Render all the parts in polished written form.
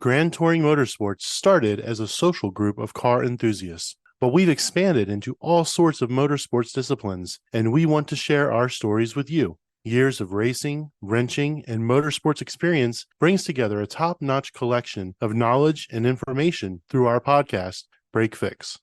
Grand Touring Motorsports started as a social group of car enthusiasts, but we've expanded into all sorts of motorsports disciplines, and we want to share our stories with you. Years of racing, wrenching, and motorsports experience brings together a top-notch collection of knowledge and information through our podcast, Break Fix.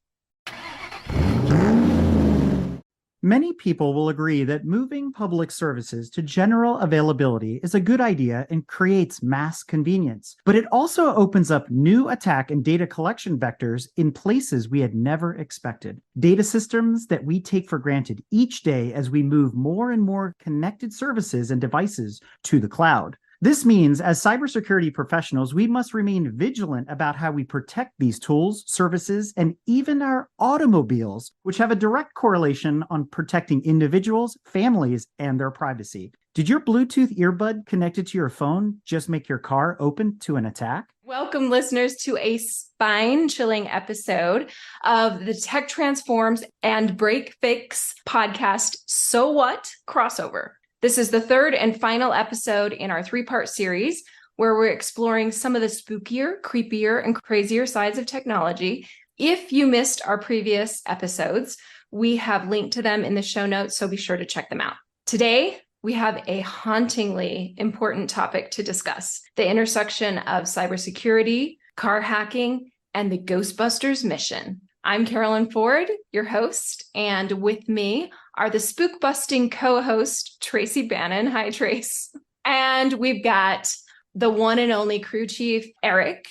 Many people will agree that moving public services to general availability is a good idea and creates mass convenience, but it also opens up new attack and data collection vectors in places we had never expected. Data systems that we take for granted each day as we move more and more connected services and devices to the cloud. This means, as cybersecurity professionals, we must remain vigilant about how we protect these tools, services, and even our automobiles, which have a direct correlation on protecting individuals, families, and their privacy. Did your Bluetooth earbud connected to your phone just make your car open to an attack? Welcome, listeners, to a spine-chilling episode of the Tech Transforms and Break Fix podcast, So What? Crossover. This is the third and final episode in our three-part series where we're exploring some of the spookier, creepier, and crazier sides of technology. If you missed our previous episodes, we have linked to them in the show notes, so be sure to check them out. Today, we have a hauntingly important topic to discuss: the intersection of cybersecurity, car hacking, and the Ghostbusters mission. I'm Carolyn Ford, your host, and with me are the spook-busting co-host, Tracy Bannon. Hi, Trace. And we've got the one and only crew chief, Eric.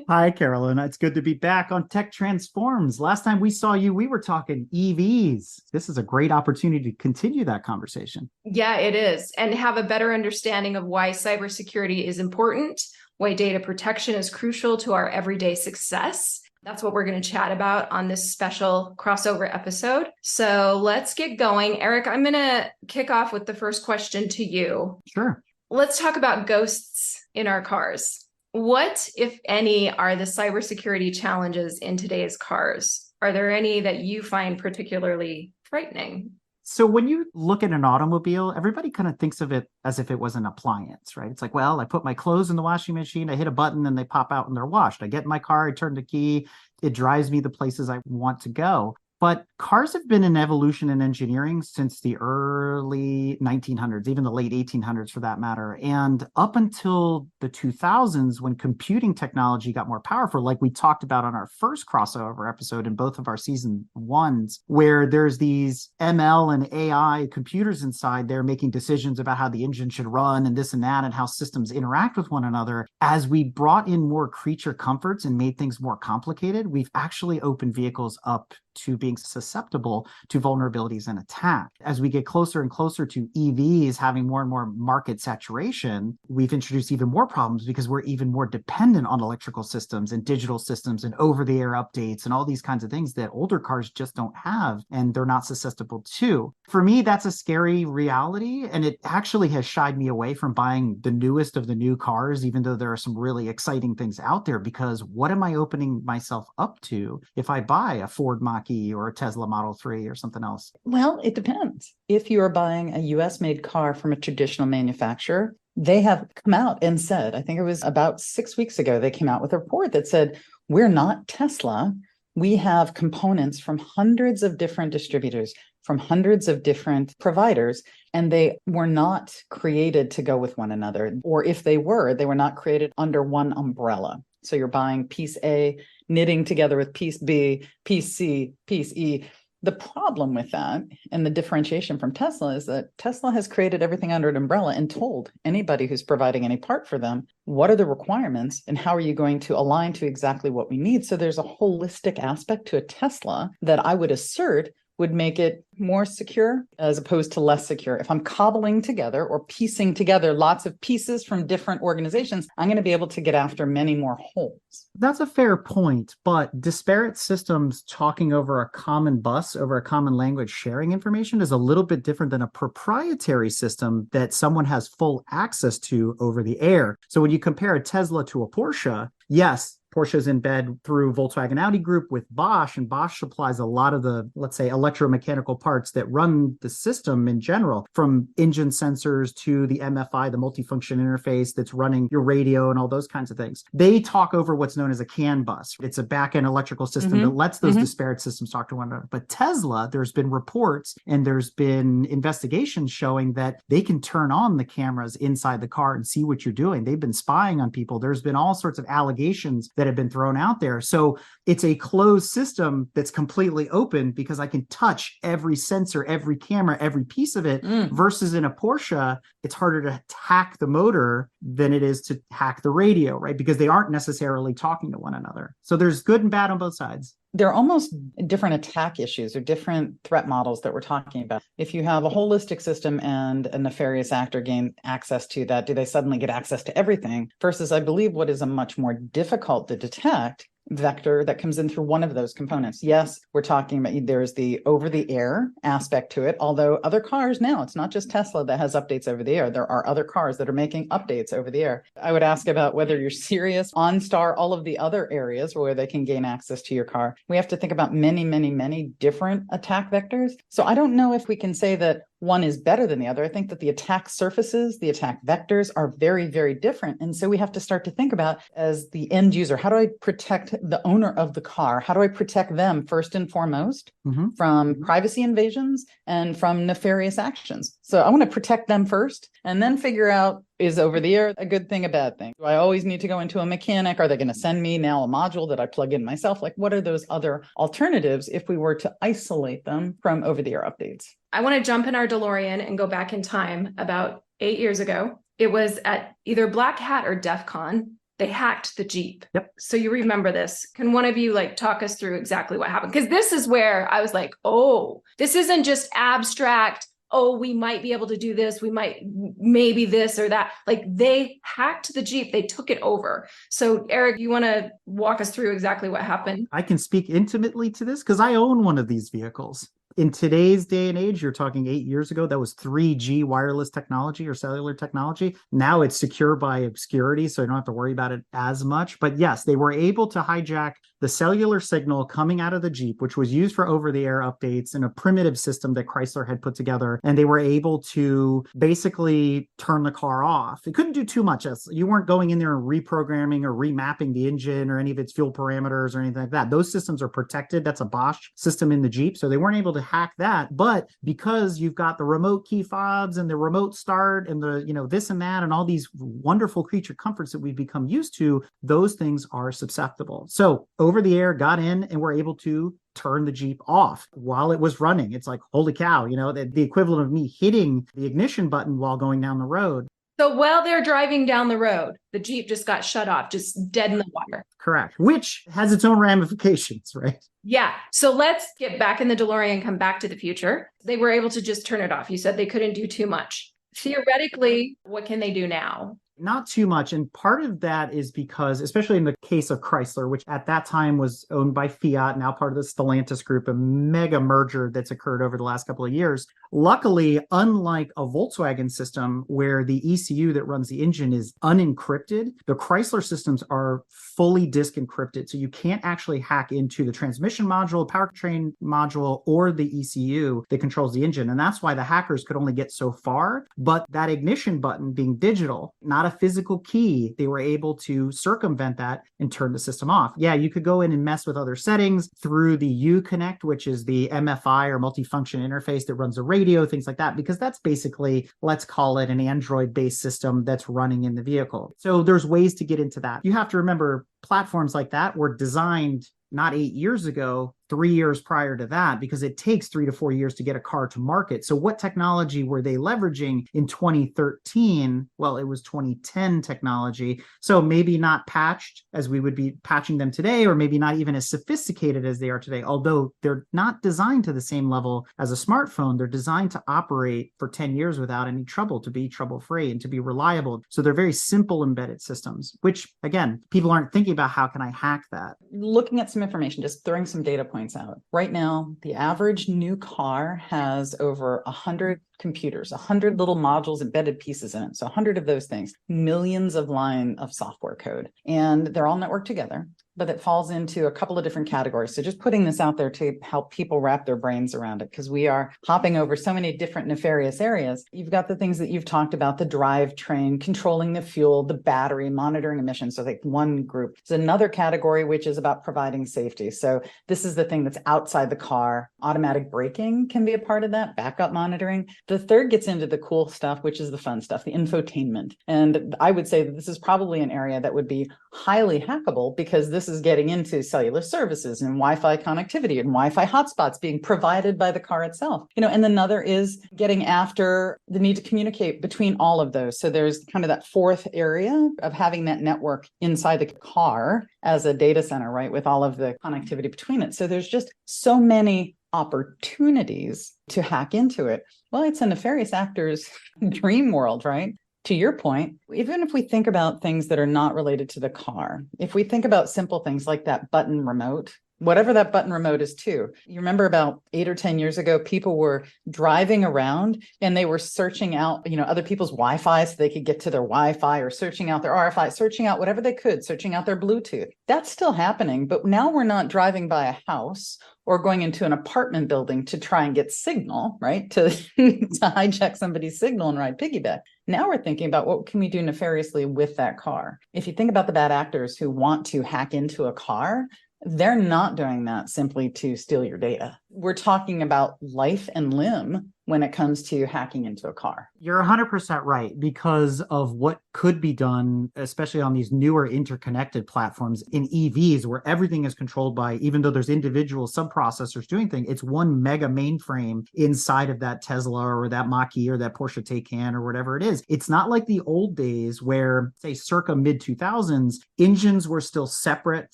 Hi, Carolyn. It's good to be back on Tech Transforms. Last time we saw you, we were talking EVs. This is a great opportunity to continue that conversation. Yeah, it is. And have a better understanding of why cybersecurity is important, why data protection is crucial to our everyday success. That's what we're going to chat about on this special crossover episode. So let's get going. Eric, I'm going to kick off with the first question to you. Sure. Let's talk about ghosts in our cars. What, if any, are the cybersecurity challenges in today's cars? Are there any that you find particularly frightening? So when you look at an automobile, everybody kind of thinks of it as if it was an appliance, right? It's like, well, I put my clothes in the washing machine, I hit a button and they pop out and they're washed. I get in my car, I turn the key, it drives me the places I want to go. But cars have been in evolution and engineering since the early 1900s, even the late 1800s for that matter. And up until the 2000s, when computing technology got more powerful, like we talked about on our first crossover episode in both of our season ones, where there's these ML and AI computers inside there making decisions about how the engine should run and this and that and how systems interact with one another. As we brought in more creature comforts and made things more complicated, we've actually opened vehicles up to being susceptible to vulnerabilities and attack. As we get closer and closer to EVs having more and more market saturation, we've introduced even more problems because we're even more dependent on electrical systems and digital systems and over-the-air updates and all these kinds of things that older cars just don't have and they're not susceptible to. For me, that's a scary reality, and it actually has shied me away from buying the newest of the new cars, even though there are some really exciting things out there, because what am I opening myself up to if I buy a Ford Mach-E or a Tesla Model 3 or something else? Well, it depends. If you are buying a US-made car from a traditional manufacturer, they have come out and said, I think it was about 6 weeks ago, they came out with a report that said, we're not Tesla. We have components from hundreds of different distributors, from hundreds of different providers, and they were not created to go with one another. Or if they were not created under one umbrella. So you're buying piece A, knitting together with piece B, piece C, piece E. The problem with that and the differentiation from Tesla is that Tesla has created everything under an umbrella and told anybody who's providing any part for them, what are the requirements and how are you going to align to exactly what we need? So there's a holistic aspect to a Tesla that I would assert would make it more secure as opposed to less secure. If I'm cobbling together or piecing together lots of pieces from different organizations, I'm going to be able to get after many more holes. That's a fair point, but disparate systems talking over a common bus, over a common language, sharing information is a little bit different than a proprietary system that someone has full access to over the air. So when you compare a Tesla to a Porsche, yes, Porsche's in bed through Volkswagen Audi Group with Bosch, and Bosch supplies a lot of the, let's say, electromechanical parts that run the system in general, from engine sensors to the MFI, the multifunction interface that's running your radio and all those kinds of things. They talk over what's known as a CAN bus. It's a back-end electrical system that lets those disparate systems talk to one another. But Tesla, there's been reports and there's been investigations showing that they can turn on the cameras inside the car and see what you're doing. They've been spying on people. There's been all sorts of allegations that have been thrown out there. So it's a closed system that's completely open because I can touch every sensor, every camera, every piece of it, versus in a Porsche, it's harder to hack the motor than it is to hack the radio, right? Because they aren't necessarily talking to one another. So there's good and bad on both sides. They're almost different attack issues or different threat models that we're talking about. If you have a holistic system and a nefarious actor gain access to that, do they suddenly get access to everything? Versus, I believe, what is a much more difficult to detect vector that comes in through one of those components. Yes, we're talking about there's the over-the-air aspect to it, although other cars now, it's not just Tesla that has updates over the air. There are other cars that are making updates over the air. I would ask about whether you're serious, OnStar, all of the other areas where they can gain access to your car. We have to think about many, many, many different attack vectors. So I don't know if we can say that one is better than the other. I think that the attack surfaces, the attack vectors are very, very different. And so we have to start to think about, as the end user, how do I protect the owner of the car? How do I protect them first and foremost from privacy invasions and from nefarious actions? So I want to protect them first and then figure out, is over the air a good thing, a bad thing? Do I always need to go into a mechanic? Are they going to send me now a module that I plug in myself? Like, what are those other alternatives if we were to isolate them from over the air updates? I want to jump in our DeLorean and go back in time about 8 years ago. It was at either Black Hat or DEF CON. They hacked the Jeep. Yep. So you remember this. Can one of you talk us through exactly what happened? Because this is where I was like, oh, this isn't just abstract. Oh, we might be able to do this. We might, maybe this or that. They hacked the Jeep. They took it over. So Eric, you want to walk us through exactly what happened? I can speak intimately to this because I own one of these vehicles. In today's day and age, you're talking 8 years ago, that was 3G wireless technology or cellular technology. Now it's secure by obscurity, so you don't have to worry about it as much. But yes, they were able to hijack the cellular signal coming out of the Jeep, which was used for over-the-air updates in a primitive system that Chrysler had put together. And they were able to basically turn the car off. It couldn't do too much. You weren't going in there and reprogramming or remapping the engine or any of its fuel parameters or anything like that. Those systems are protected. That's a Bosch system in the Jeep. So they weren't able to hack that. But because you've got the remote key fobs and the remote start and the, this and that and all these wonderful creature comforts that we've become used to, those things are susceptible. So over the air got in and were able to turn the Jeep off while it was running. It's like, holy cow, the equivalent of me hitting the ignition button while going down the road. So while they're driving down the road, the Jeep just got shut off, just dead in the water. Correct. Which has its own ramifications, right? Yeah. So let's get back in the DeLorean and come back to the future. They were able to just turn it off. You said they couldn't do too much. Theoretically, what can they do now? Not too much. And part of that is because, especially in the case of Chrysler, which at that time was owned by Fiat, now part of the Stellantis group, a mega merger that's occurred over the last couple of years. Luckily, unlike a Volkswagen system where the ECU that runs the engine is unencrypted, the Chrysler systems are fully disk encrypted. So you can't actually hack into the transmission module, powertrain module, or the ECU that controls the engine. And that's why the hackers could only get so far. But that ignition button being digital, not a physical key, they were able to circumvent that and turn the system off. Yeah, you could go in and mess with other settings through the Uconnect, which is the MFI or multifunction interface that runs a radio, things like that, because that's basically, let's call it an Android-based system that's running in the vehicle. So there's ways to get into that. You have to remember, platforms like that were designed not 8 years ago, 3 years prior to that, because it takes 3 to 4 years to get a car to market. So what technology were they leveraging in 2013? Well, it was 2010 technology. So maybe not patched as we would be patching them today, or maybe not even as sophisticated as they are today, although they're not designed to the same level as a smartphone. They're designed to operate for 10 years without any trouble, to be trouble-free and to be reliable. So they're very simple embedded systems, which again, people aren't thinking about how can I hack that? Looking at some information, just throwing some data points out. Right now, the average new car has over 100 computers, 100 little modules, embedded pieces in it. So 100 of those things, millions of line of software code, and they're all networked together. But it falls into a couple of different categories. So just putting this out there to help people wrap their brains around it, because we are hopping over so many different nefarious areas. You've got the things that you've talked about, the drivetrain, controlling the fuel, the battery, monitoring emissions. So like one group. There's another category, which is about providing safety. So this is the thing that's outside the car. Automatic braking can be a part of that, backup monitoring. The third gets into the cool stuff, which is the fun stuff, the infotainment. And I would say that this is probably an area that would be highly hackable, because this is getting into cellular services and Wi-Fi connectivity and Wi-Fi hotspots being provided by the car itself. And another is getting after the need to communicate between all of those. So there's kind of that fourth area of having that network inside the car as a data center, right, with all of the connectivity between it. So there's just so many opportunities to hack into it. Well, it's a nefarious actor's dream world, right? To your point, even if we think about things that are not related to the car, if we think about simple things like that button remote, whatever that button remote is too. You remember about 8 or 10 years ago, people were driving around and they were searching out, other people's Wi-Fi so they could get to their Wi-Fi, or searching out their RFI, searching out whatever they could, searching out their Bluetooth. That's still happening, but now we're not driving by a house or going into an apartment building to try and get signal, right? To hijack somebody's signal and ride piggyback. Now we're thinking about what can we do nefariously with that car? If you think about the bad actors who want to hack into a car, they're not doing that simply to steal your data. We're talking about life and limb when it comes to hacking into a car. You're 100% right, because of what could be done, especially on these newer interconnected platforms in EVs, where everything is controlled by, even though there's individual subprocessors doing things, it's one mega mainframe inside of that Tesla or that Mach-E or that Porsche Taycan or whatever it is. It's not like the old days where, say, circa mid-2000s, engines were still separate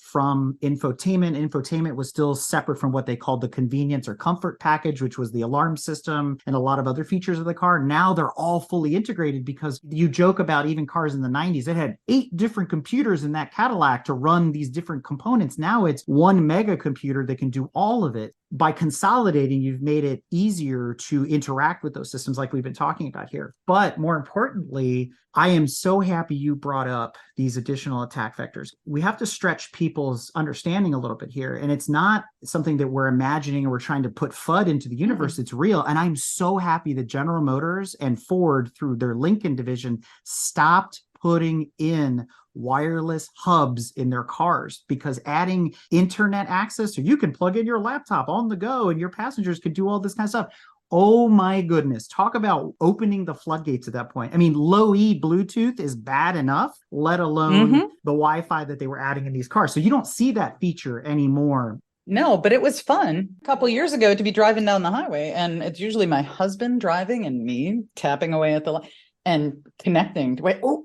from infotainment. Infotainment was still separate from what they called the convenience or comfort package, which was the alarm system and a lot of other features of the car. Now they're all fully integrated, because you joke about even cars in the 90s, it had 8 different computers in that Cadillac to run these different components. Now it's one mega computer that can do all of it. By consolidating, you've made it easier to interact with those systems like we've been talking about here. But more importantly, I am so happy you brought up these additional attack vectors. We have to stretch people's understanding a little bit here. And it's not something that we're imagining or we're trying to put FUD into the universe. Mm-hmm. It's real. And I'm so happy that General Motors and Ford, through their Lincoln division, stopped putting in wireless hubs in their cars, because adding internet access, so you can plug in your laptop on the go and your passengers could do all this kind of stuff. Oh my goodness. Talk about opening the floodgates at that point. I mean, low E Bluetooth is bad enough, let alone the Wi-Fi that they were adding in these cars. So you don't see that feature anymore. No, but it was fun a couple years ago to be driving down the highway, and it's usually my husband driving and me tapping away at the light and connecting. Wait, oh,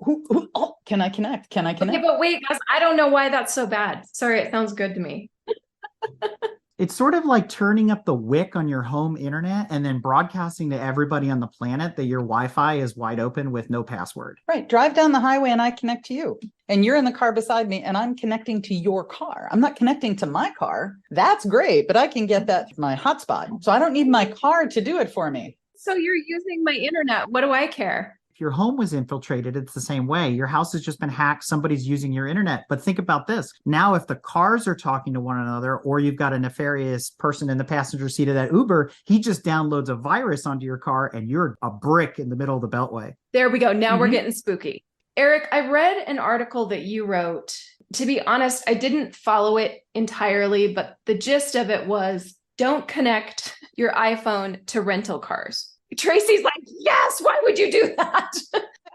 can I connect? Can I connect? Okay, but wait, guys, I don't know why that's so bad. Sorry, it sounds good to me. It's sort of like turning up the wick on your home internet and then broadcasting to everybody on the planet that your Wi-Fi is wide open with no password. Right. Drive down the highway and I connect to you. And you're in the car beside me and I'm connecting to your car. I'm not connecting to my car. That's great, but I can get that to my hotspot. So I don't need my car to do it for me. So you're using my internet. What do I care? Your home was infiltrated, it's the same way. Your house has just been hacked. Somebody's using your internet. But think about this. Now, if the cars are talking to one another, or you've got a nefarious person in the passenger seat of that Uber, he just downloads a virus onto your car and you're a brick in the middle of the beltway. There we go. Now we're getting spooky. Eric, I read an article that you wrote. To be honest, I didn't follow it entirely, but the gist of it was, don't connect your iPhone to rental cars. Tracy's like, yes, why would you do that?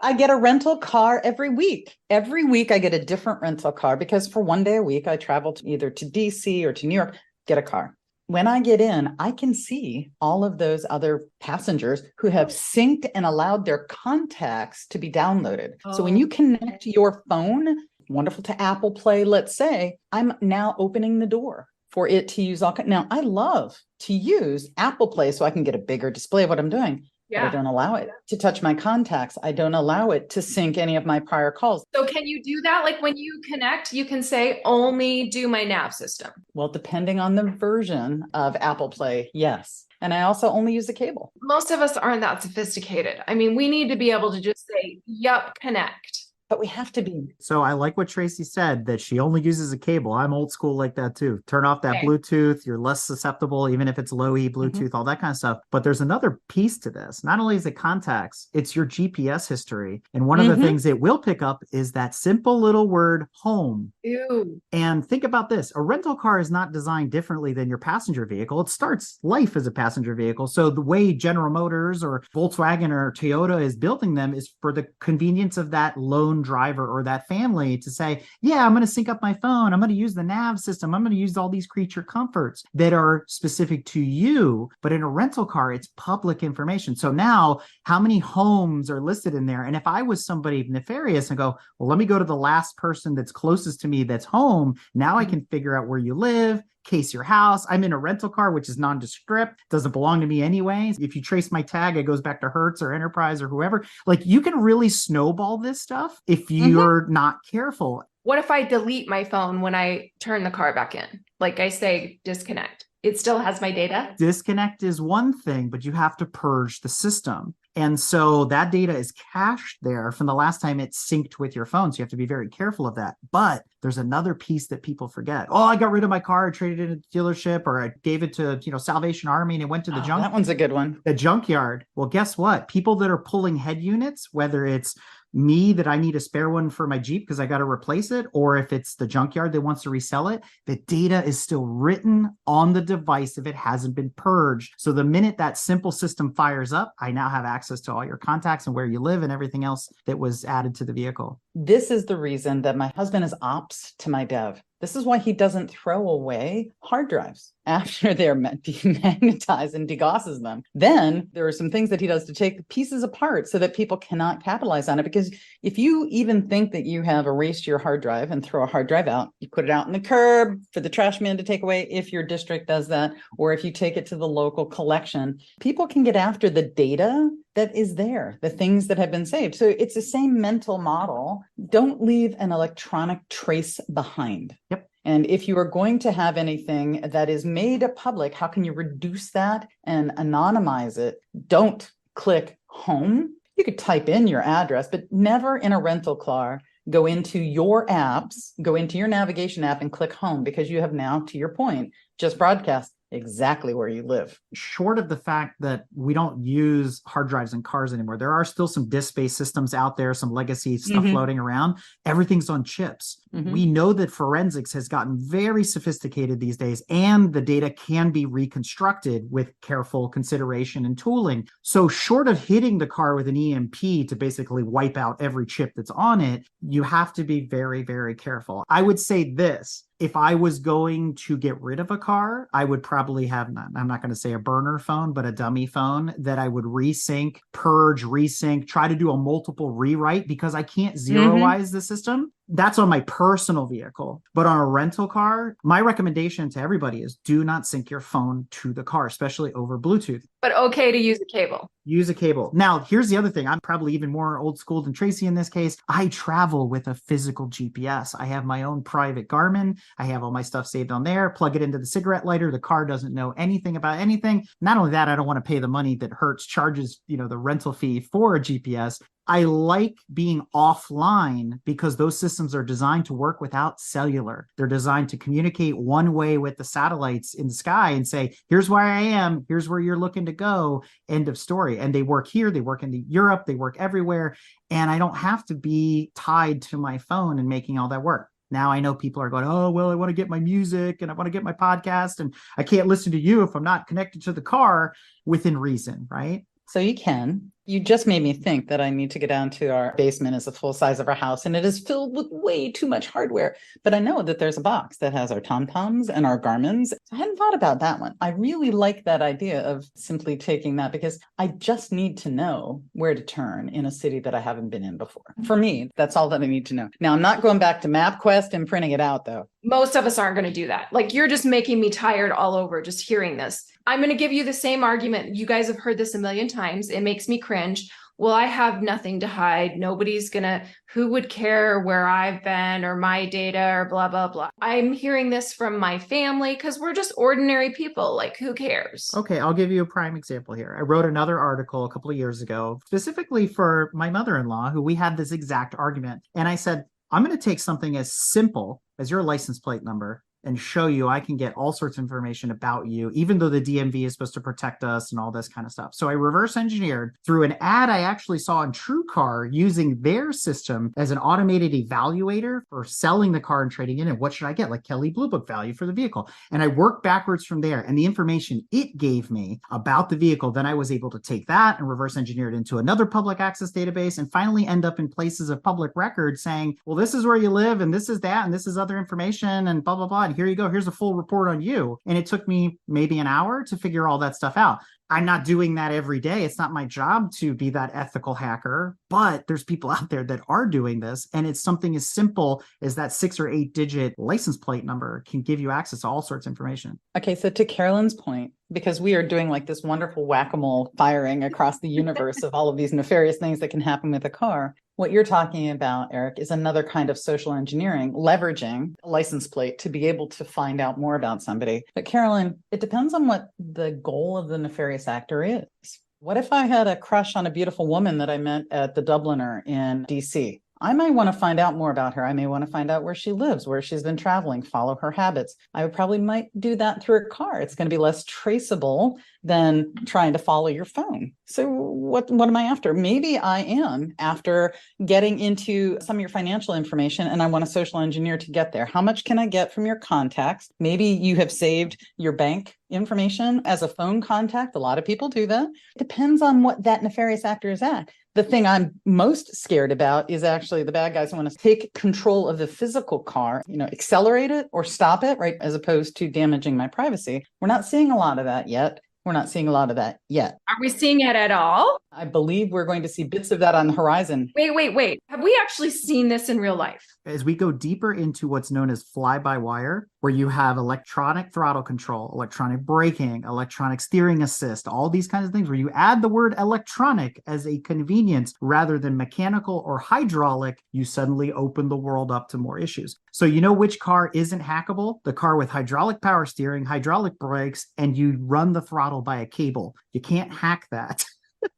I get a rental car every week. Every week I get a different rental car, because for one day a week, I travel to either to DC or to New York, get a car. When I get in, I can see all of those other passengers who have synced and allowed their contacts to be downloaded. Oh. So when you connect your phone, wonderful, to Apple Play, let's say, I'm now opening the door for it to use all. Now, I love to use Apple Play so I can get a bigger display of what I'm doing. but I don't allow it to touch my contacts. I don't allow it to sync any of my prior calls. So can you do that? Like when you connect, you can say only do my nav system. Well, depending on the version of Apple Play, yes. And I also only use the cable. Most of us aren't that sophisticated. I mean, we need to be able to just say, yup, connect. But we have to be. So I like what Tracy said, that she only uses a cable. I'm old school like that too. Turn off that Okay. Bluetooth. You're less susceptible, even if it's low E Bluetooth, all that kind of stuff. But there's another piece to this. Not only is it contacts, it's your GPS history. And one of the things it will pick up is that simple little word home. Ew. And think about this. A rental car is not designed differently than your passenger vehicle. It starts life as a passenger vehicle. So the way General Motors or Volkswagen or Toyota is building them is for the convenience of that lone driver or that family to say, yeah, I'm going to sync up my phone. I'm going to use the nav system. I'm going to use all these creature comforts that are specific to you. But in a rental car, it's public information. So now how many homes are listed in there? And if I was somebody nefarious and go, well, let me go to the last person that's closest to me that's home. Now I can figure out where you live, case your house. I'm in a rental car, which is nondescript, doesn't belong to me anyway. If you trace my tag, it goes back to Hertz or Enterprise or whoever. Like you can really snowball this stuff if you're not careful. What if I delete my phone when I turn the car back in? Like I say, disconnect. It still has my data. Disconnect is one thing, but you have to purge the system. And so that data is cached there from the last time it synced with your phone. So you have to be very careful of that. But there's another piece that people forget. Oh, I got rid of my car, I traded it at the dealership, or I gave it to, Salvation Army and it went to the That one's a good one. The junkyard. Well, guess what? People that are pulling head units, whether it's me that I need a spare one for my Jeep because I got to replace it, or if it's the junkyard that wants to resell it, the data is still written on the device if it hasn't been purged. So the minute that simple system fires up, I now have access to all your contacts and where you live and everything else that was added to the vehicle. This is the reason that my husband is ops to my dev. This is why he doesn't throw away hard drives after they're demagnetized and degosses them. Then there are some things that he does to take the pieces apart so that people cannot capitalize on it. Because if you even think that you have erased your hard drive and throw a hard drive out, you put it out in the curb for the trash man to take away if your district does that, or if you take it to the local collection, people can get after the data that is there, the things that have been saved. So it's the same mental model. Don't leave an electronic trace behind. Yep. And if you are going to have anything that is made public, how can you reduce that and anonymize it? Don't click home. You could type in your address, but never in a rental car go into your apps, go into your navigation app and click home, because you have now, to your point, just broadcast exactly where you live. Short of the fact that we don't use hard drives in cars anymore, there are still some disk-based systems out there, some legacy stuff floating around. Everything's on chips. We know that forensics has gotten very sophisticated these days, and the data can be reconstructed with careful consideration and tooling. So short of hitting the car with an EMP to basically wipe out every chip that's on it, you have to be very, very careful. I would say this. If I was going to get rid of a car, I would probably have, I'm not going to say a burner phone, but a dummy phone that I would resync, purge, resync, try to do a multiple rewrite, because I can't zeroize the system. That's on my personal vehicle. But on a rental car, my recommendation to everybody is do not sync your phone to the car, especially over Bluetooth. But okay to use a cable. Use a cable. Now, here's the other thing. I'm probably even more old school than Tracy in this case. I travel with a physical GPS. I have my own private Garmin. I have all my stuff saved on there. Plug it into the cigarette lighter. The car doesn't know anything about anything. Not only that, I don't want to pay the money that Hertz charges, the rental fee for a GPS. I like being offline because those systems are designed to work without cellular. They're designed to communicate one way with the satellites in the sky and say, here's where I am, here's where you're looking to go, end of story. And they work here, they work in Europe, they work everywhere. And I don't have to be tied to my phone and making all that work. Now I know people are going, oh, well, I want to get my music and I want to get my podcast and I can't listen to you if I'm not connected to the car within reason, right? So you can. You just made me think that I need to go down to our basement is the full size of our house, and it is filled with way too much hardware. But I know that there's a box that has our TomToms and our Garmins. I hadn't thought about that one. I really like that idea of simply taking that because I just need to know where to turn in a city that I haven't been in before. For me, that's all that I need to know. Now, I'm not going back to MapQuest and printing it out, though. Most of us aren't going to do that. Like, you're just making me tired all over just hearing this. I'm going to give you the same argument. You guys have heard this a million times. It makes me cringe. Well, I have nothing to hide. Nobody's gonna, who would care where I've been or my data or blah, blah, blah. I'm hearing this from my family because we're just ordinary people. Like, who cares? Okay, I'll give you a prime example here. I wrote another article a couple of years ago, specifically for my mother-in-law, who we had this exact argument. And I said, I'm going to take something as simple as your license plate number and show you I can get all sorts of information about you, even though the DMV is supposed to protect us and all this kind of stuff. So I reverse engineered through an ad I actually saw in TrueCar using their system as an automated evaluator for selling the car and trading in. And what should I get? Like Kelley Blue Book value for the vehicle. And I worked backwards from there. And the information it gave me about the vehicle, then I was able to take that and reverse engineer it into another public access database and finally end up in places of public record saying, well, this is where you live and this is that and this is other information and blah, blah, blah. And here you go. Here's a full report on you. And it took me maybe an hour to figure all that stuff out. I'm not doing that every day. It's not my job to be that ethical hacker, but there's people out there that are doing this. And it's something as simple as that 6 or 8 digit license plate number can give you access to all sorts of information. Okay, so to Carolyn's point, because we are doing like this wonderful whack-a-mole firing across the universe of all of these nefarious things that can happen with a car. What you're talking about, Eric, is another kind of social engineering, leveraging a license plate to be able to find out more about somebody. But Carolyn, it depends on what the goal of the nefarious actor is. What if I had a crush on a beautiful woman that I met at the Dubliner in DC? I might want to find out more about her. I may want to find out where she lives, where she's been traveling, follow her habits. I probably might do that through a car. It's going to be less traceable than trying to follow your phone. So what am I after? Maybe I am after getting into some of your financial information and I want to social engineer to get there. How much can I get from your contacts? Maybe you have saved your bank information as a phone contact. A lot of people do that. It depends on what that nefarious actor is at. The thing I'm most scared about is actually the bad guys who want to take control of the physical car, accelerate it or stop it, right? As opposed to damaging my privacy. We're not seeing a lot of that yet. Are we seeing it at all? I believe we're going to see bits of that on the horizon. Wait. Have we actually seen this in real life? As we go deeper into what's known as fly-by-wire, where you have electronic throttle control, electronic braking, electronic steering assist, all these kinds of things, where you add the word electronic as a convenience rather than mechanical or hydraulic, you suddenly open the world up to more issues. So you know which car isn't hackable? The car with hydraulic power steering, hydraulic brakes, and you run the throttle by a cable. You can't hack that.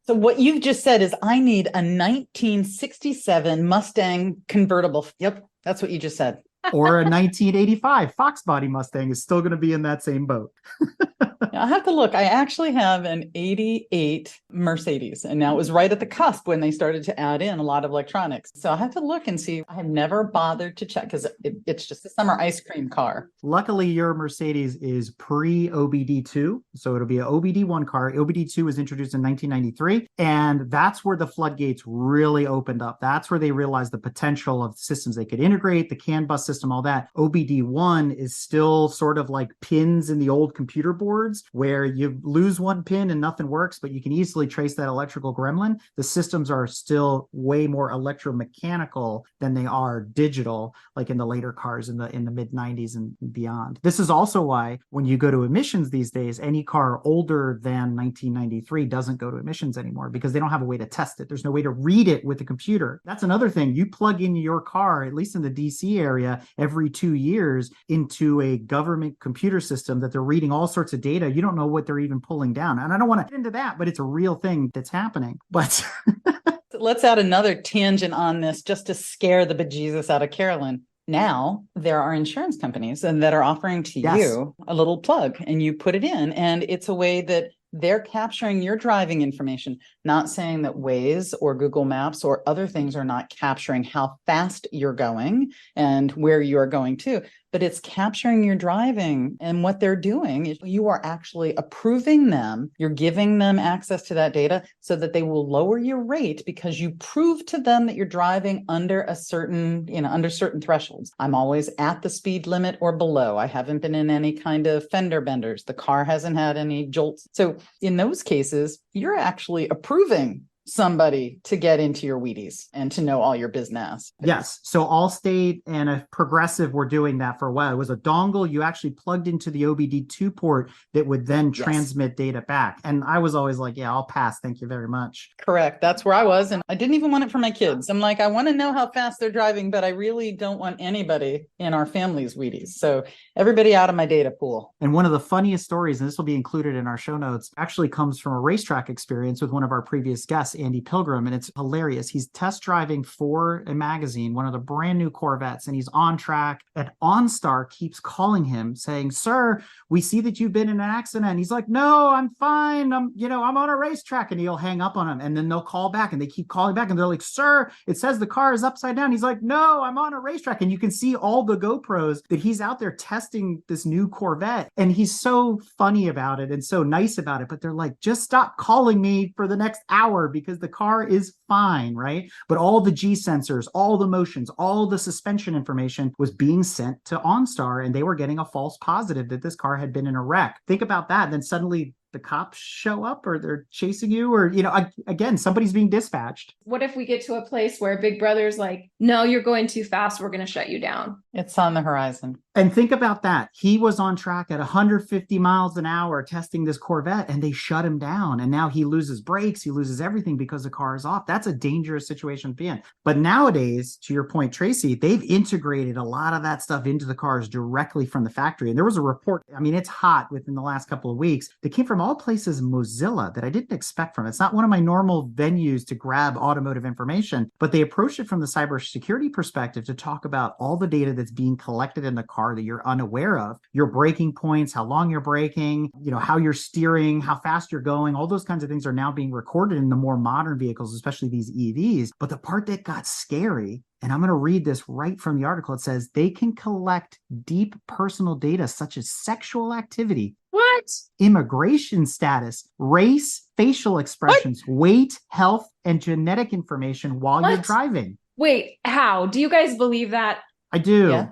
So what you've just said is I need a 1967 Mustang convertible. Yep, that's what you just said. Or a 1985 Fox body Mustang is still going to be in that same boat. I have to look. I actually have an 88 Mercedes, and now it was right at the cusp when they started to add in a lot of electronics. So I have to look and see. I have never bothered to check because it's just a summer ice cream car. Luckily, your Mercedes is pre-OBD2, so it'll be an OBD1 car. OBD2 was introduced in 1993, and that's where the floodgates really opened up. That's where they realized the potential of systems they could integrate, the CAN bus system, all that. OBD1 is still sort of like pins in the old computer boards where you lose one pin and nothing works, but you can easily trace that electrical gremlin. The systems are still way more electromechanical than they are digital, like in the later cars in the mid 90s and beyond. This is also why when you go to emissions these days, any car older than 1993 doesn't go to emissions anymore because they don't have a way to test it. There's no way to read it with a computer. That's another thing. You plug in your car, at least in the DC area, every 2 years into a government computer system that they're reading all sorts of data. You don't know what they're even pulling down. And I don't want to get into that, but it's a real thing that's happening. But let's add another tangent on this just to scare the bejesus out of Carolyn. Now there are insurance companies and that are offering to you a little plug and you put it in, and it's a way that they're capturing your driving information, not saying that Waze or Google Maps or other things are not capturing how fast you're going and where you're going to, but it's capturing your driving. And what they're doing is you are actually approving them. You're giving them access to that data so that they will lower your rate because you prove to them that you're driving under a certain, under certain thresholds. I'm always at the speed limit or below. I haven't been in any kind of fender benders. The car hasn't had any jolts. So in those cases, you're actually approving somebody to get into your Wheaties and to know all your business. Yes. So Allstate and a Progressive were doing that for a while. It was a dongle you actually plugged into the OBD2 port that would then transmit data back. And I was always like, yeah, I'll pass. Thank you very much. Correct. That's where I was. And I didn't even want it for my kids. I'm like, I want to know how fast they're driving, but I really don't want anybody in our family's Wheaties. So everybody out of my data pool. And one of the funniest stories, and this will be included in our show notes, actually comes from a racetrack experience with one of our previous guests, Andy Pilgrim, and it's hilarious. He's test driving for a magazine, one of the brand new Corvettes, and he's on track. And OnStar keeps calling him saying, "Sir, we see that you've been in an accident." And he's like, "No, I'm fine. I'm on a racetrack." And he'll hang up on him, and then they'll call back, and they keep calling back, and they're like, "Sir, it says the car is upside down." He's like, "No, I'm on a racetrack." And you can see all the GoPros that he's out there testing this new Corvette, and he's so funny about it and so nice about it. But they're like, "Just stop calling me for the next hour because the car is fine," right? But all the G sensors, all the motions, all the suspension information was being sent to OnStar, and they were getting a false positive that this car had been in a wreck. Think about that. And then suddenly the cops show up, or they're chasing you, or, again, somebody's being dispatched. What if we get to a place where Big Brother's like, "No, you're going too fast. We're going to shut you down." It's on the horizon. And think about that. He was on track at 150 miles an hour testing this Corvette, and they shut him down. And now he loses brakes. He loses everything because the car is off. That's a dangerous situation to be in. But nowadays, to your point, Tracy, they've integrated a lot of that stuff into the cars directly from the factory. And there was a report, it's hot within the last couple of weeks, that came from all places Mozilla that I didn't expect from it. It's not one of my normal venues to grab automotive information, but they approached it from the cybersecurity perspective to talk about all the data that's being collected in the car that you're unaware of, your braking points, how long you're braking, how you're steering, how fast you're going. All those kinds of things are now being recorded in the more modern vehicles, especially these EVs. But the part that got scary, and I'm going to read this right from the article, it says they can collect deep personal data such as sexual activity, What? immigration status, race, facial expressions, weight, health, and genetic information while you're driving. Wait, how? Do you guys believe that? I do.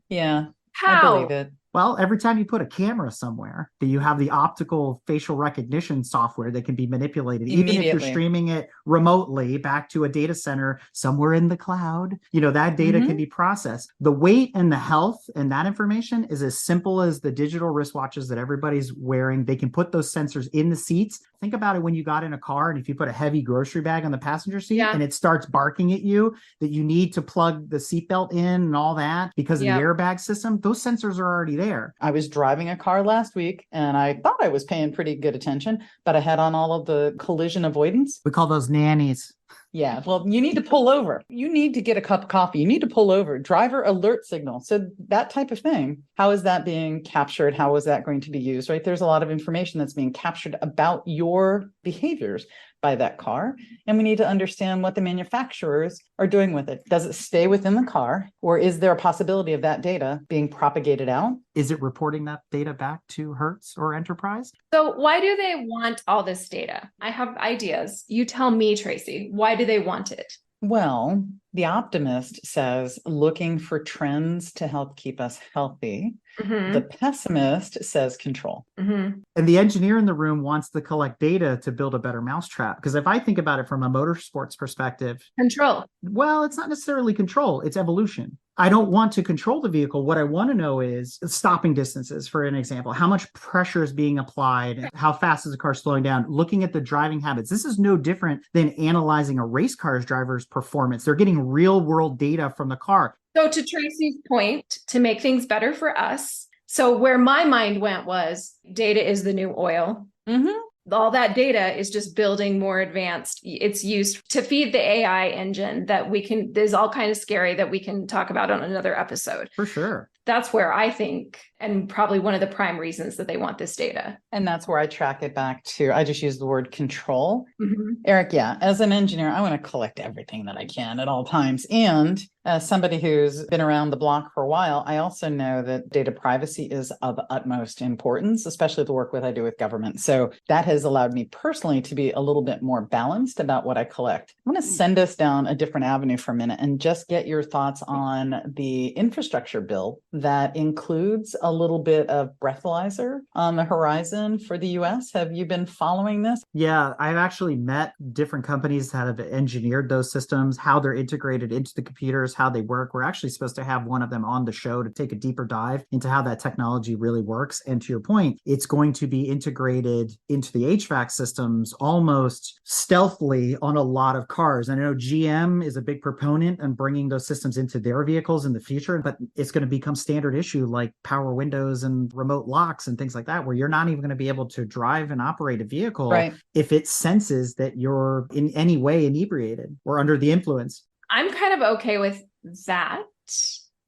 Yeah. How? I believe it. Well, every time you put a camera somewhere, that you have the optical facial recognition software that can be manipulated, even if you're streaming it remotely back to a data center somewhere in the cloud, that data can be processed. The weight and the health and that information is as simple as the digital wristwatches that everybody's wearing. They can put those sensors in the seats. Think about it when you got in a car, and if you put a heavy grocery bag on the passenger seat and it starts barking at you that you need to plug the seatbelt in and all that because of the airbag system, those sensors are already there. I was driving a car last week and I thought I was paying pretty good attention, but I had on all of the collision avoidance. We call those nannies. Yeah, well, you need to pull over. You need to get a cup of coffee. You need to pull over. Driver alert signal. So that type of thing. How is that being captured? How is that going to be used, right? There's a lot of information that's being captured about your behaviors by that car. And we need to understand what the manufacturers are doing with it. Does it stay within the car, or is there a possibility of that data being propagated out? Is it reporting that data back to Hertz or Enterprise? So why do they want all this data? I have ideas. You tell me, Tracy, why do they want it? Well, the optimist says looking for trends to help keep us healthy. Mm-hmm. The pessimist says control. Mm-hmm. And the engineer in the room wants to collect data to build a better mousetrap. Because if I think about it from a motorsports perspective, Control. well, it's not necessarily control, it's evolution. I don't want to control the vehicle. What I want to know is stopping distances, for an example. How much pressure is being applied? How fast is the car slowing down? Looking at the driving habits. This is no different than analyzing a race car's driver's performance. They're getting real world data from the car. So to Tracy's point, to make things better for us, so where my mind went was data is the new oil. Mm-hmm. All that data is just building more advanced. It's used to feed the AI engine that is all kind of scary that we can talk about on another episode. For sure. That's where I think, and probably one of the prime reasons that they want this data. And that's where I track it back to, I just use the word control. Mm-hmm. Eric, yeah, as an engineer, I want to collect everything that I can at all times. And as somebody who's been around the block for a while, I also know that data privacy is of utmost importance, especially the work that I do with government. So that has allowed me personally to be a little bit more balanced about what I collect. I want to send us down a different avenue for a minute and just get your thoughts on the infrastructure bill that includes a little bit of breathalyzer on the horizon for the US. Have you been following this? Yeah, I've actually met different companies that have engineered those systems, how they're integrated into the computers, how they work. We're actually supposed to have one of them on the show to take a deeper dive into how that technology really works. And to your point, it's going to be integrated into the HVAC systems almost stealthily on a lot of cars. I know GM is a big proponent in bringing those systems into their vehicles in the future, but it's going to become standard issue like power windows and remote locks and things like that, where you're not even going to be able to drive and operate a vehicle Right. if it senses that you're in any way inebriated or under the influence. I'm kind of okay with that.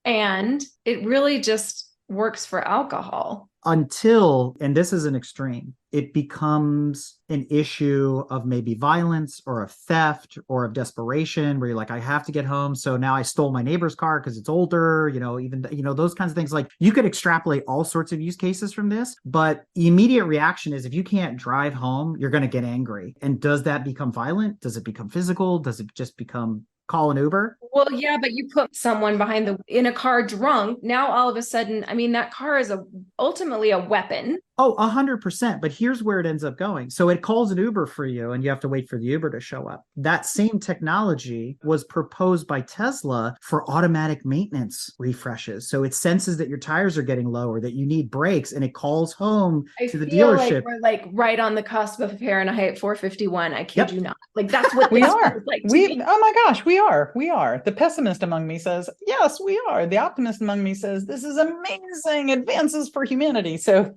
And it really just works for alcohol. Until, and this is an extreme, it becomes an issue of maybe violence or of theft or of desperation where you're like, I have to get home. So now I stole my neighbor's car because it's older, those kinds of things. Like you could extrapolate all sorts of use cases from this, but the immediate reaction is if you can't drive home, you're going to get angry. And does that become violent? Does it become physical? Does it just become call an Uber? Well, yeah, but you put someone in a car drunk. Now, all of a sudden, I mean, that car is ultimately a weapon. Oh, 100%. But here's where it ends up going. So it calls an Uber for you and you have to wait for the Uber to show up. That same technology was proposed by Tesla for automatic maintenance refreshes. So it senses that your tires are getting lower, that you need brakes, and it calls home to the dealership. Like we're like right on the cusp of Fahrenheit 451. I kid you not. Like that's what we this are. feels like. Oh my gosh, we are. We are. The pessimist among me says, yes, we are. The optimist among me says, this is amazing advances for humanity. So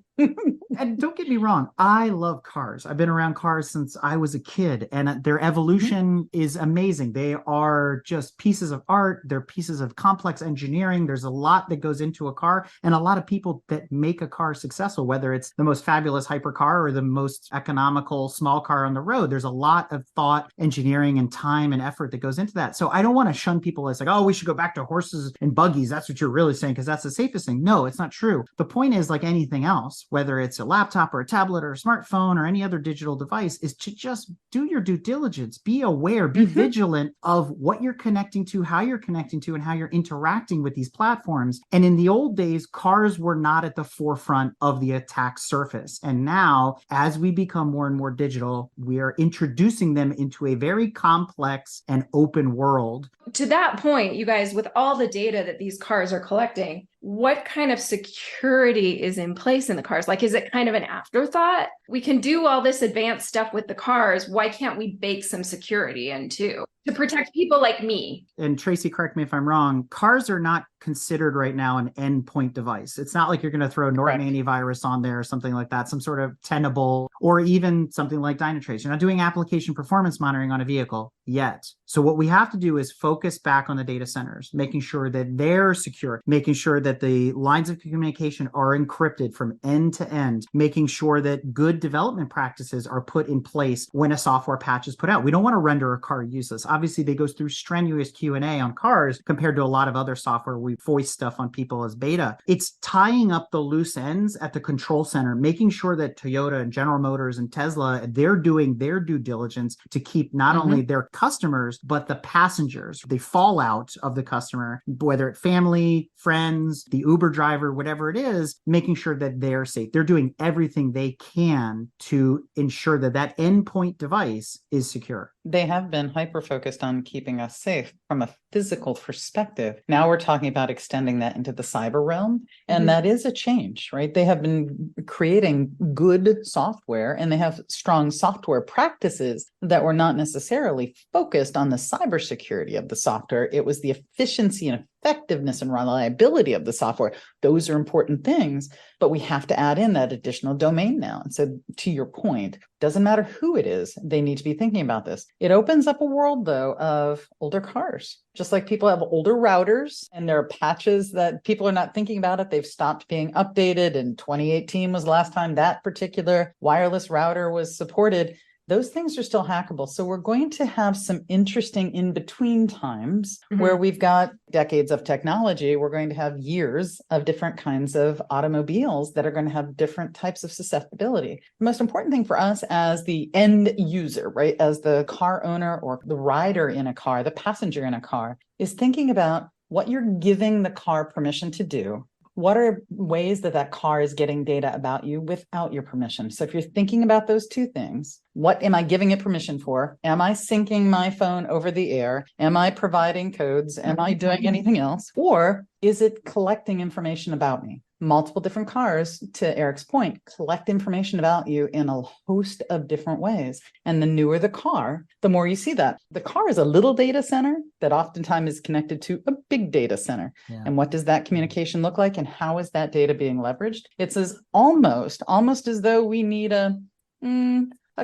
and don't get me wrong, I love cars. I've been around cars since I was a kid, and their evolution is amazing. They are just pieces of art. They're pieces of complex engineering. There's a lot that goes into a car, and a lot of people that make a car successful, whether it's the most fabulous hypercar or the most economical small car on the road. There's a lot of thought, engineering, and time and effort that goes into that. So I don't want to shun people as like, oh, we should go back to horses and buggies. That's what you're really saying because that's the safest thing. No, it's not true. The point is, like anything else, whether it's a laptop or a tablet or a smartphone or any other digital device, is to just do your due diligence, be aware, be vigilant of what you're connecting to, how you're connecting to, and how you're interacting with these platforms. And in the old days, cars were not at the forefront of the attack surface. And now, as we become more and more digital, we are introducing them into a very complex and open world. To that point, you guys, with all the data that these cars are collecting, what kind of security is in place in the cars? Like, is it kind of an afterthought? We can do all this advanced stuff with the cars. Why can't we bake some security in too to protect people like me? And Tracy, correct me if I'm wrong, cars are not considered right now an endpoint device. It's not like you're going to throw Norton antivirus on there or something like that, some sort of Tenable, or even something like Dynatrace. You're not doing application performance monitoring on a vehicle yet. So what we have to do is focus back on the data centers, making sure that they're secure, making sure that the lines of communication are encrypted from end to end, making sure that good development practices are put in place when a software patch is put out. We don't want to render a car useless. Obviously, they go through strenuous Q&A on cars compared to a lot of other software. We voice stuff on people as beta. It's tying up the loose ends at the control center, making sure that Toyota and General Motors and Tesla, they're doing their due diligence to keep not only their customers, but the passengers, the fallout of the customer, whether it's family, friends, the Uber driver, whatever it is, making sure that they're safe. They're doing everything they can to ensure that that endpoint device is secure. They have been hyper-focused on keeping us safe from a physical perspective. Now we're talking about extending that into the cyber realm, and that is a change, right? They have been creating good software, and they have strong software practices that were not necessarily focused on the cybersecurity of the software. It was the efficiency and effectiveness and reliability of the software. Those are important things, but we have to add in that additional domain now. And so to your point, doesn't matter who it is, they need to be thinking about this. It opens up a world, though, of older cars. Just like people have older routers and there are patches that people are not thinking about it. They've stopped being updated. And 2018 was the last time that particular wireless router was supported. Those things are still hackable. So we're going to have some interesting in-between times where we've got decades of technology. We're going to have years of different kinds of automobiles that are going to have different types of susceptibility. The most important thing for us as the end user, right, as the car owner or the rider in a car, the passenger in a car, is thinking about what you're giving the car permission to do. What are ways that that car is getting data about you without your permission? So if you're thinking about those two things, what am I giving it permission for? Am I syncing my phone over the air? Am I providing codes? Am I doing anything else? Or is it collecting information about me? Multiple different cars, to Eric's point, collect information about you in a host of different ways. And the newer the car, the more you see that. The car is a little data center that oftentimes is connected to a big data center. Yeah. And what does that communication look like? And how is that data being leveraged? It's as almost as though we need a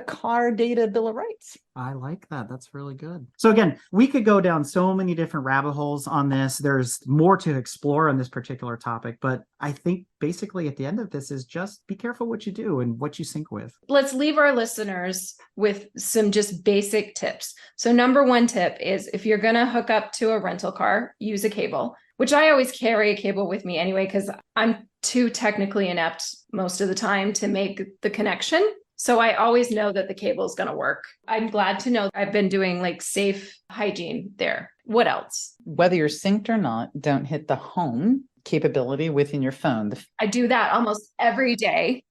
car data bill of rights. I like that. That's really good. So again, we could go down so many different rabbit holes on this. There's more to explore on this particular topic, but I think basically at the end of this is just be careful what you do and what you sync with. Let's leave our listeners with some just basic tips. So number one tip is if you're going to hook up to a rental car, use a cable, which I always carry a cable with me anyway, because I'm too technically inept most of the time to make the connection. So I always know that the cable is going to work. I'm glad to know I've been doing like safe hygiene there. What else? Whether you're synced or not, don't hit the home capability within your phone. I do that almost every day.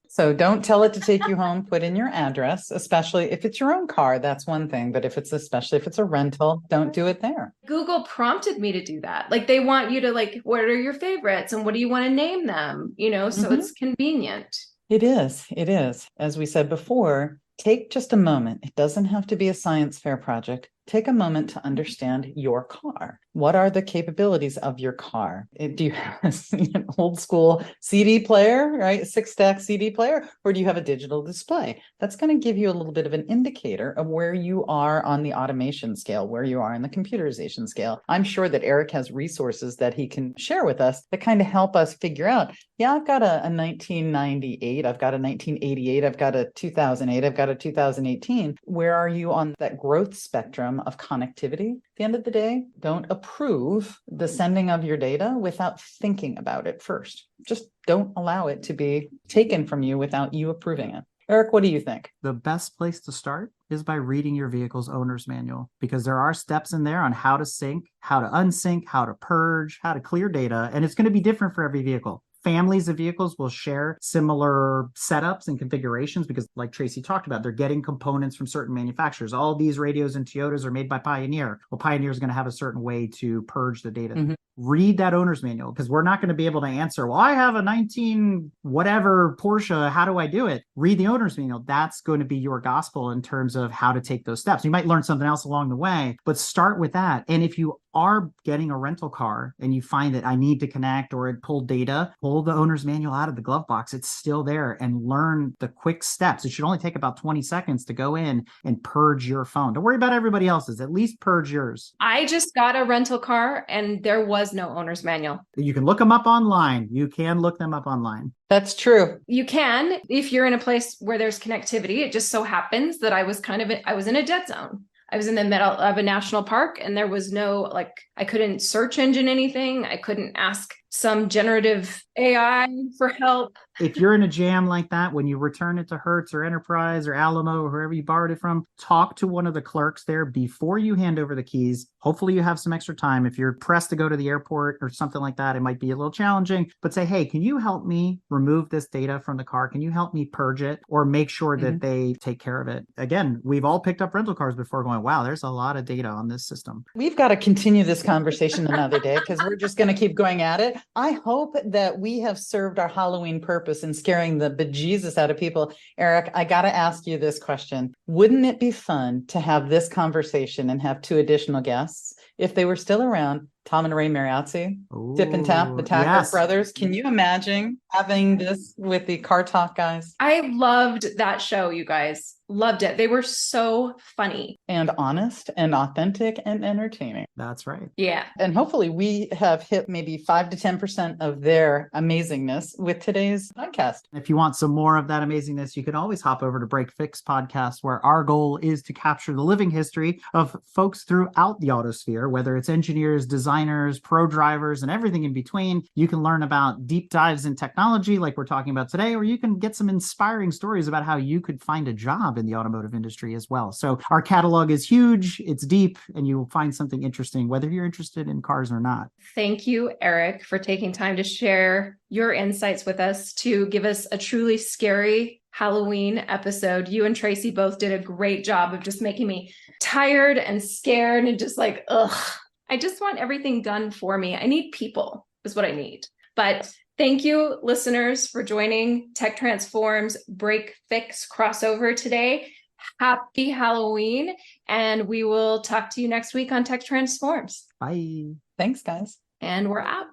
So don't tell it to take you home, put in your address, especially if it's your own car, that's one thing. But especially if it's a rental, don't do it there. Google prompted me to do that. Like they want you to like, what are your favorites and what do you want to name them? So it's convenient. It is. It is. As we said before, take just a moment. It doesn't have to be a science fair project. Take a moment to understand your car. What are the capabilities of your car? Do you have an old school CD player, right? 6-stack CD player, or do you have a digital display? That's going to give you a little bit of an indicator of where you are on the automation scale, where you are in the computerization scale. I'm sure that Eric has resources that he can share with us that kind of help us figure out, yeah, I've got a 1998, I've got a 1988, I've got a 2008, I've got a 2018. Where are you on that growth spectrum of connectivity? At the end of the day, don't approve the sending of your data without thinking about it first. Just don't allow it to be taken from you without you approving it. Eric, what do you think? The best place to start is by reading your vehicle's owner's manual, because there are steps in there on how to sync, how to unsync, how to purge, how to clear data, and it's going to be different for every vehicle. Families of vehicles will share similar setups and configurations because, like Tracy talked about, they're getting components from certain manufacturers. All these radios and Toyotas are made by Pioneer. Well, Pioneer is going to have a certain way to purge the data. Read that owner's manual, because we're not going to be able to answer, well, I have a 19 whatever Porsche, how do I do it? Read the owner's manual. That's going to be your gospel in terms of how to take those steps. You might learn something else along the way, but start with that. And if you are getting a rental car and you find that I need to connect or it pulled data, pull the owner's manual out of the glove box. It's still there, and learn the quick steps. It should only take about 20 seconds to go in and purge your phone. Don't worry about everybody else's. At least purge yours. I just got a rental car and there was no owner's manual. You can look them up online. You can look them up online. That's true. You can, if you're in a place where there's connectivity. It just so happens that I was in a dead zone. I was in the middle of a national park and there was no, I couldn't search engine anything. I couldn't ask some generative AI for help. If you're in a jam like that, when you return it to Hertz or Enterprise or Alamo or wherever you borrowed it from, talk to one of the clerks there before you hand over the keys. Hopefully you have some extra time. If you're pressed to go to the airport or something like that, it might be a little challenging, but say, hey, can you help me remove this data from the car? Can you help me purge it or make sure that they take care of it? Again, we've all picked up rental cars before going, wow, there's a lot of data on this system. We've got to continue this conversation another day because we're just going to keep going at it. I hope that we have served our Halloween purpose in scaring the bejesus out of people. Eric, I got to ask you this question. Wouldn't it be fun to have this conversation and have two additional guests, if they were still around, Tom and Ray Mariazzi, Tip and Tap, the Ooh, Taggart yes. brothers. Can you imagine having this with the Car Talk guys? I loved that show, you guys. Loved it. They were so funny. And honest and authentic and entertaining. That's right. Yeah. And hopefully we have hit maybe 5 to 10% of their amazingness with today's podcast. If you want some more of that amazingness, you can always hop over to Break Fix Podcast, where our goal is to capture the living history of folks throughout the autosphere, whether it's engineers, designers, pro drivers, and everything in between. You can learn about deep dives in technology like we're talking about today, or you can get some inspiring stories about how you could find a job in the automotive industry as well. So our catalog is huge, it's deep, and you will find something interesting, whether you're interested in cars or not. Thank you, Eric, for taking time to share your insights with us to give us a truly scary Halloween episode. You and Tracy both did a great job of just making me tired and scared and just like, ugh, I just want everything done for me. I need people is what I need. But thank you, listeners, for joining Tech Transform's Break Fix crossover today. Happy Halloween, and we will talk to you next week on Tech Transforms. Bye. Thanks, guys. And we're out.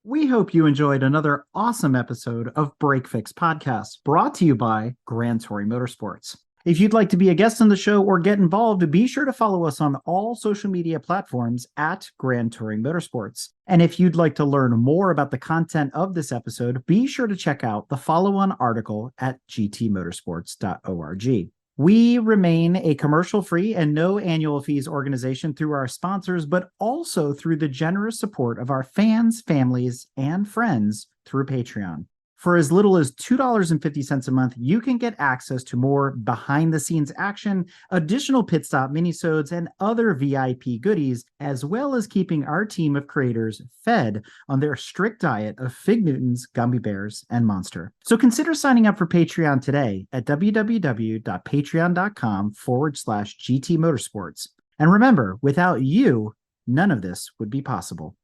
We hope you enjoyed another awesome episode of Break Fix Podcast, brought to you by Grand Touring Motorsports. If you'd like to be a guest on the show or get involved, be sure to follow us on all social media platforms at Grand Touring Motorsports. And if you'd like to learn more about the content of this episode, be sure to check out the follow-on article at gtmotorsports.org. We remain a commercial-free and no annual fees organization through our sponsors, but also through the generous support of our fans, families, and friends through Patreon. For as little as $2.50 a month, you can get access to more behind-the-scenes action, additional pit stop minisodes, and other VIP goodies, as well as keeping our team of creators fed on their strict diet of Fig Newtons, gummy bears, and Monster. So consider signing up for Patreon today at www.patreon.com/GT Motorsports. And remember, without you, none of this would be possible.